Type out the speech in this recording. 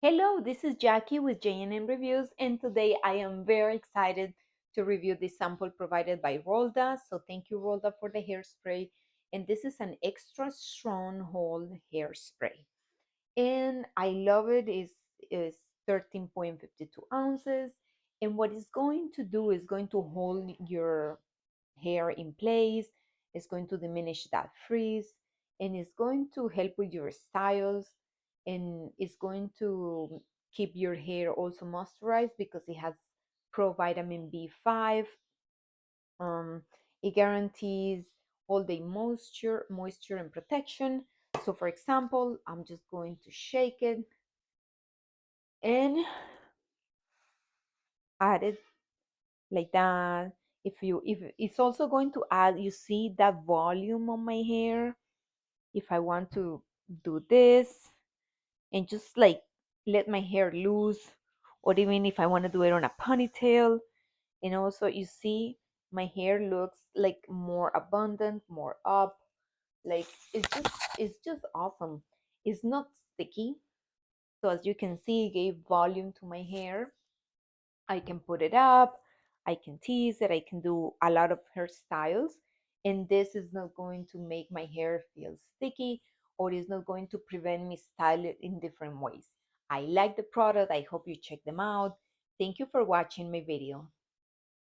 Hello, this is Jackie with J&M Reviews, and today I am very excited to review this sample provided by Rolda. So thank you, Rolda, for the hairspray. And this is an extra strong hold hairspray. And I love it. Is 13.52 ounces. And what it's going to do is going to hold your hair in place. It's going to diminish that frizz, and it's going to help with your styles, and it's going to keep your hair also moisturized because it has provitamin B5. um, it guarantees all day moisture and protection. So for example, I'm just going to shake it and add it like that. If it's also going to add, you see that volume on my hair. If I want to do this and just like let my hair loose, or even if I want to do it on a ponytail. And also you see my hair looks like more abundant, more up. Like it's just awesome. It's not sticky. So as you can see, it gave volume to my hair. I can put it up, I can tease it, I can do a lot of hairstyles, and this is not going to make my hair feel sticky, or is not going to prevent me style it in different ways. I like the product. I hope you check them out. Thank you for watching my video.